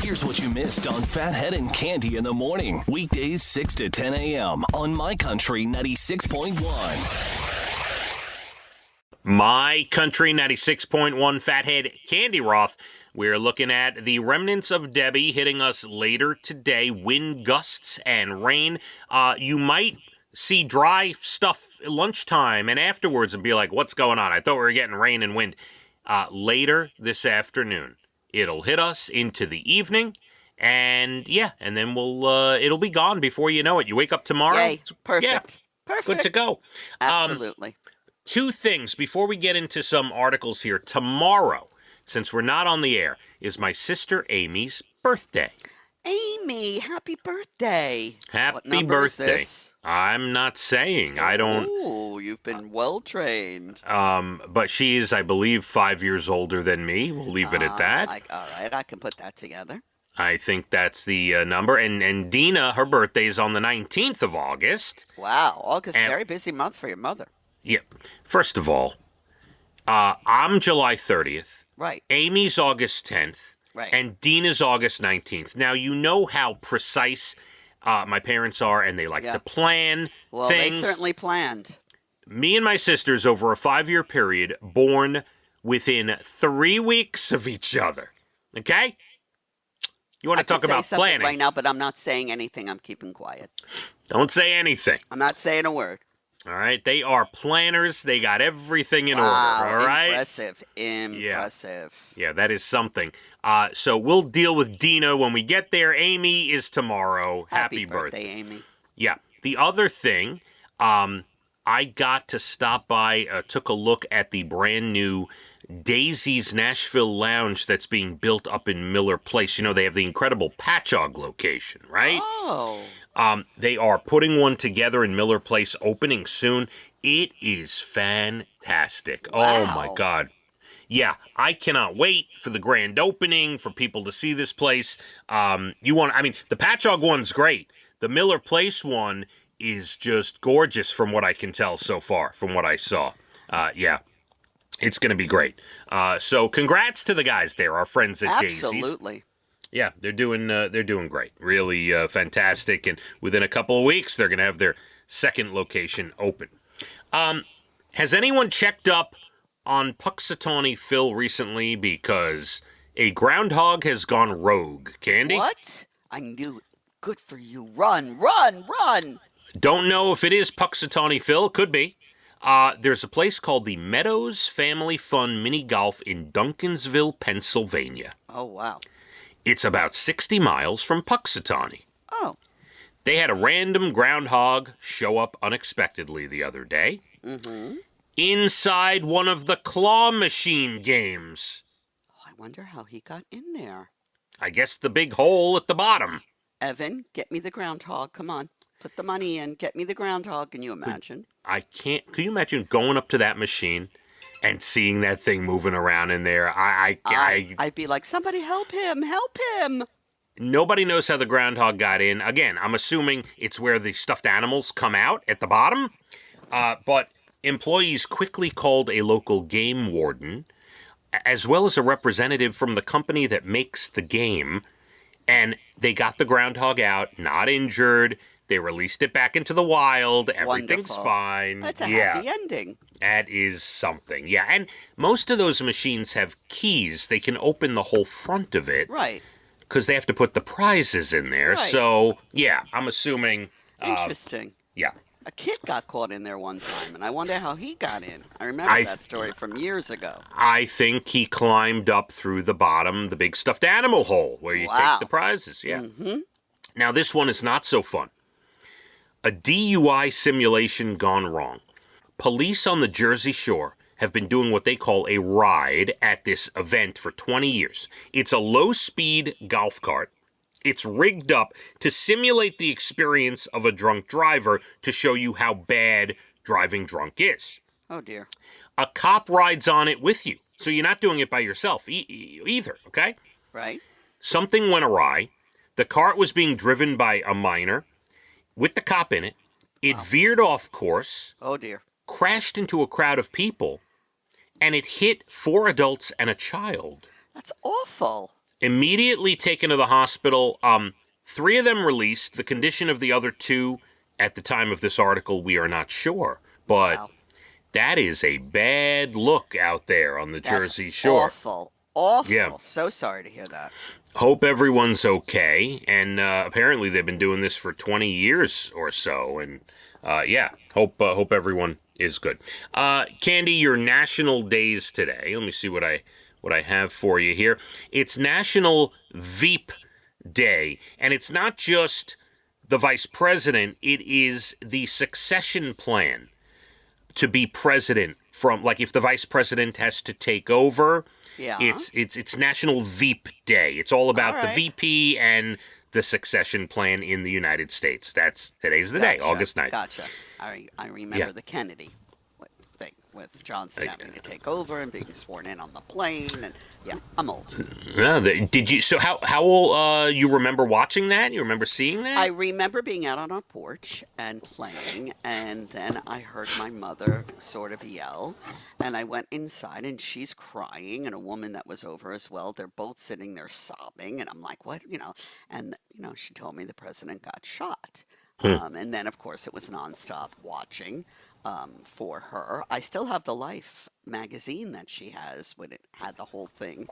Here's what you missed on Phathead and Cande in the morning. Weekdays 6 to 10 a.m. on My Country 96.1. My Country 96.1 Phathead Cande Roth. We're looking at the remnants of Debbie hitting us later today. Wind gusts and rain. You might see dry stuff at lunchtime and afterwards and be like, what's going on? I thought we were getting rain and wind. Later this afternoon, it'll hit us into the evening. And and then it'll be gone before you know it. You wake up tomorrow. Yay. Perfect. Yeah, Perfect. good to go. Absolutely. Two things before we get into some articles here. Tomorrow, since we're not on the air, is my sister Amy's birthday. Amy, happy birthday. Happy What number is birthday. this? I'm not saying. I don't. Oh, you've been well trained. But she is, I believe, 5 years older than me. We'll leave it at that. All right, I can put that together. I think that's the number. And Dina, her birthday is on the 19th of August. Wow, August, And- very busy month for your mother. Yeah. First of all, I'm July 30th. Right. Amy's August 10th. Right. And Dina's August 19th. Now, you know how precise my parents are, and they like to plan Well, things. they certainly planned. Me and my sisters, over a 5-year period, born within 3 weeks of each other. Okay? You want to talk about planning? Right now, but I'm not saying anything. I'm keeping quiet. Don't say anything. I'm not saying a word. All right? They are planners. They got everything in Wow, order. All right? impressive. Impressive. Yeah, that is something. So we'll deal with Dina when we get there. Amy is tomorrow. Happy birthday, Amy. Yeah. The other thing, I got to stop by, took a look at the brand new Daisy's Nashville Lounge that's being built up in Miller Place. You know, they have the incredible Patchogue location, right? Oh. They are putting one together in Miller Place, opening soon. It is fantastic. Wow. Oh, my God. Yeah, I cannot wait for the grand opening, for people to see this place. The Patchogue one's great. The Miller Place one is just gorgeous from what I can tell so far, from what I saw. It's going to be great. So congrats to the guys there, our friends at Daisy's. Absolutely. Yeah, they're doing great. Really fantastic. And within a couple of weeks, they're going to have their second location open. Has anyone checked up on Puxatawney Phil recently? Because a groundhog has gone rogue. Cande? What? I knew it. Good for you. Run, run, run. Don't know if it is Puxatawney Phil. Could be. There's a place called the Meadows Family Fun Mini Golf in Duncansville, Pennsylvania. Oh, wow. It's about 60 miles from Puxatawney. Oh. They had a random groundhog show up unexpectedly the other day. Mm-hmm. Inside one of the claw machine games. Oh, I wonder how he got in there. I guess the big hole at the bottom. Evan, get me the groundhog. Come on. Put the money in. Get me the groundhog. Can you imagine? I can't. Can you imagine going up to that machine and seeing that thing moving around in there? I'd be like, somebody help him. Help him. Nobody knows how the groundhog got in. Again, I'm assuming it's where the stuffed animals come out at the bottom. But employees quickly called a local game warden, as well as a representative from the company that makes the game. And they got the groundhog out, not injured. They released it back into the wild. Everything's Wonderful. fine. That's a happy ending. That is something. Yeah, and most of those machines have keys. They can open the whole front of it. Right. Because they have to put the prizes in there. Right. So, yeah, I'm assuming. Interesting. Yeah. A kid got caught in there one time, and I wonder how he got in. I remember that story from years ago. I think he climbed up through the bottom, the big stuffed animal hole, where you take the prizes. Yeah. Mm-hmm. Now, this one is not so fun. A DUI simulation gone wrong. Police on the Jersey Shore have been doing what they call a ride at this event for 20 years. It's a low-speed golf cart. It's rigged up to simulate the experience of a drunk driver to show you how bad driving drunk is. Oh, dear. A cop rides on it with you, so you're not doing it by yourself either, okay? Right. Something went awry. The cart was being driven by a minor with the cop in it. It veered off course. Oh, dear. Crashed into a crowd of people, and it hit 4 adults and a child. That's awful. Immediately taken to the hospital. 3 of them released. The condition of the other 2, at the time of this article, we are not sure. But Wow. that is a bad look out there on the That's Jersey Shore. awful. Awful. Yeah. So sorry to hear that. Hope everyone's okay. And apparently they've been doing this for 20 years or so. And hope everyone is good. Cande, your national days today. Let me see what I have for you here. It's National Veep Day, and it's not just the vice president, it is the succession plan to be president from, like, if the vice president has to take over, Yeah. it's National Veep Day. It's all about All the right. VP and the succession Plan in the United States. Today's the day, August 9th. Gotcha. I remember Yeah. the Kennedy thing with Johnson having to take over and being sworn in on the plane. And yeah, I'm old. Yeah, did you? So how old? You remember watching that? You remember seeing that? I remember being out on our porch and playing, and then I heard my mother sort of yell, and I went inside, and she's crying, and a woman that was over as well. They're both sitting there sobbing, and I'm like, what, And she told me the president got shot, and then of course it was nonstop watching. For her, I still have the Life magazine that she has when it had the whole thing.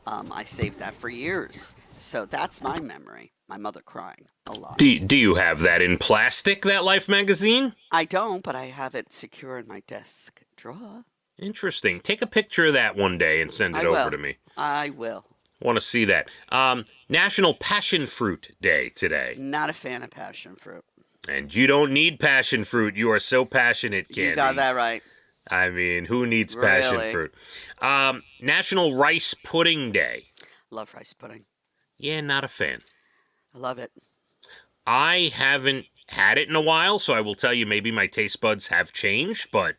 I saved that for years, so that's my memory. My mother crying a lot. Do you have that in plastic, that Life magazine? I don't, but I have it secure in my desk drawer. Interesting. Take a picture of that one day and send it I over will. to me. I will. Want to see that. National Passion Fruit Day today. Not a fan of passion fruit. And you don't need passion fruit. You are so passionate, Cande. You got that right. I mean, who needs passion Really? fruit? National Rice Pudding Day. Love rice pudding. Yeah, not a fan. I love it. I haven't had it in a while, so I will tell you maybe my taste buds have changed, but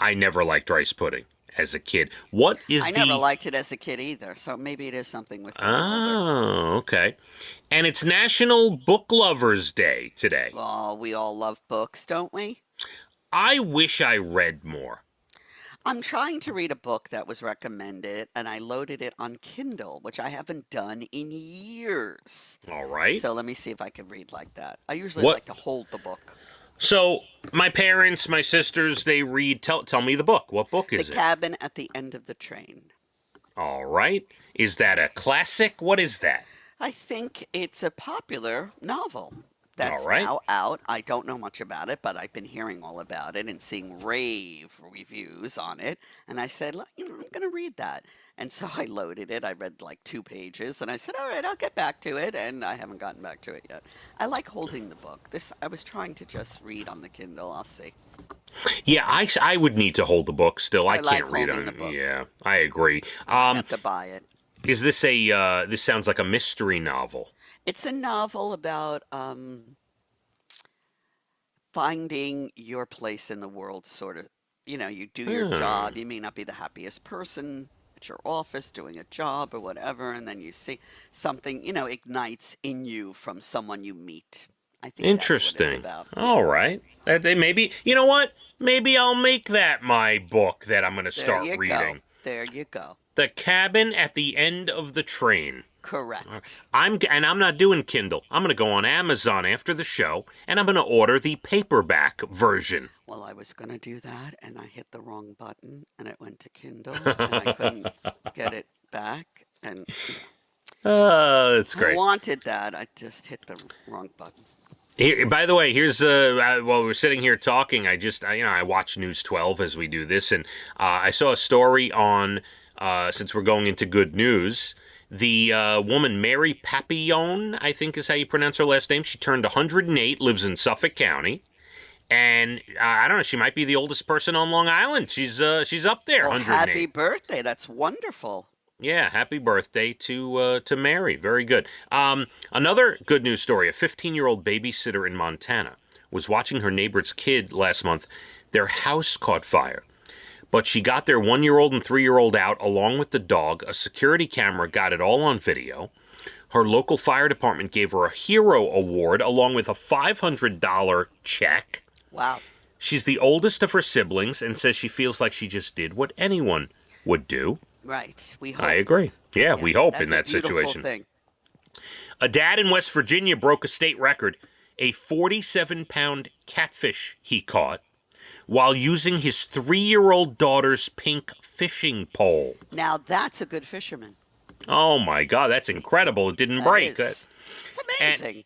I never liked rice pudding as a kid. What is I never liked it as a kid either, so maybe it is something with getting older. Oh, okay. And it's National Book Lovers Day today. Well, we all love books, don't we? I wish I read more. I'm trying to read a book that was recommended, and I loaded it on Kindle, which I haven't done in years. All right. So let me see if I can read like that. I usually What- like to hold the book. So my parents, my sisters, they read. Tell me the book. What book is The it? Cabin at the End of the Train. All right. Is that a classic? What is that? I think it's a popular novel that's All right. now out. I don't know much about it, but I've been hearing all about it and seeing rave reviews on it. And I said, I'm going to read that. And so I loaded it. I read like 2 pages, and I said, all right, I'll get back to it. And I haven't gotten back to it yet. I like holding the book. I was trying to just read on the Kindle. I'll see. Yeah, I would need to hold the book still. I like can't read holding on the book. Yeah, I agree. I have to buy it. Is this this sounds like a mystery novel? It's a novel about finding your place in the world, sort of. You do your job. You may not be the happiest person at your office doing a job or whatever, and then you see something, ignites in you from someone you meet. I think Interesting. That's what it's about. All right. Maybe, you know what? Maybe I'll make that my book that I'm going to start There you reading. go. There you go. The Cabin at the End of the Train. Correct. I'm not doing Kindle. I'm going to go on Amazon after the show, and I'm going to order the paperback version. Well, I was going to do that, and I hit the wrong button, and it went to Kindle, and I couldn't get it back. And That's I great. wanted that. I just hit the wrong button. Here, by the way, here's while we're sitting here talking, I watch News 12 as we do this, and I saw a story on since we're going into good news. The woman Mary Papillon, I think is how you pronounce her last name. She turned 108, lives in Suffolk County, and I don't know. She might be the oldest person on Long Island. She's up there, Well, 108. happy birthday. That's wonderful. Yeah, happy birthday to Mary. Very good. Another good news story. A 15-year-old babysitter in Montana was watching her neighbor's kid last month. Their house caught fire. But she got their 1-year-old and 3-year-old out along with the dog. A security camera got it all on video. Her local fire department gave her a hero award along with a $500 check. Wow. She's the oldest of her siblings and says she feels like she just did what anyone would do. Right. We hope. I agree. Yeah, we hope That's in that a beautiful situation. thing. A dad in West Virginia broke a state record, a 47-pound catfish he caught while using his 3-year-old daughter's pink fishing pole. Now that's a good fisherman. Oh my God, that's incredible. It didn't break. It's amazing.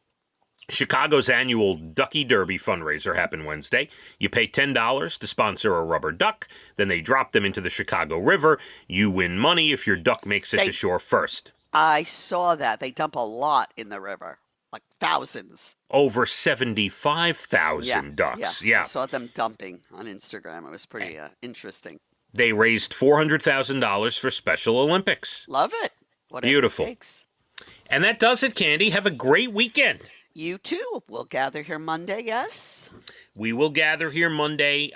Chicago's annual Ducky Derby fundraiser happened Wednesday. You pay $10 to sponsor a rubber duck, then they drop them into the Chicago River. You win money if your duck makes it to shore first. I saw that. They dump a lot in the river, like thousands. Over 75,000 ducks. Yeah. I saw them dumping on Instagram. It was pretty interesting. They raised $400,000 for Special Olympics. Love it. Whatever Beautiful. It takes. And that does it, Candy. Have a great weekend. You too. We'll gather here Monday, yes? We will gather here Monday.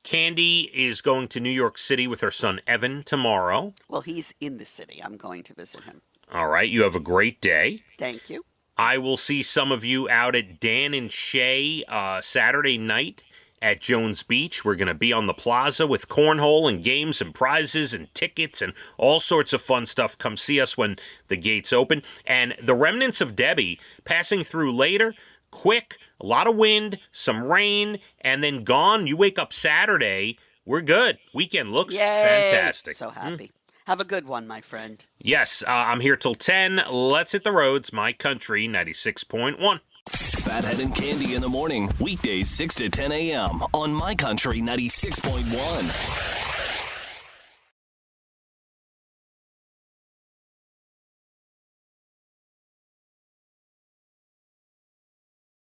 Candy is going to New York City with her son Evan tomorrow. Well, he's in the city. I'm going to visit him. All right. You have a great day. Thank you. I will see some of you out at Dan and Shay Saturday night at Jones Beach. We're going to be on the plaza with cornhole and games and prizes and tickets and all sorts of fun stuff. Come see us when the gates open. And the remnants of Debbie passing through later, quick, a lot of wind, some rain, and then gone. You wake up Saturday, we're good. Weekend looks fantastic. So happy. Have a good one, my friend. Yes, I'm here till 10. Let's hit the roads. My Country 96.1. Phathead and Cande in the morning, weekdays 6 to 10 a.m. on My Country 96.1.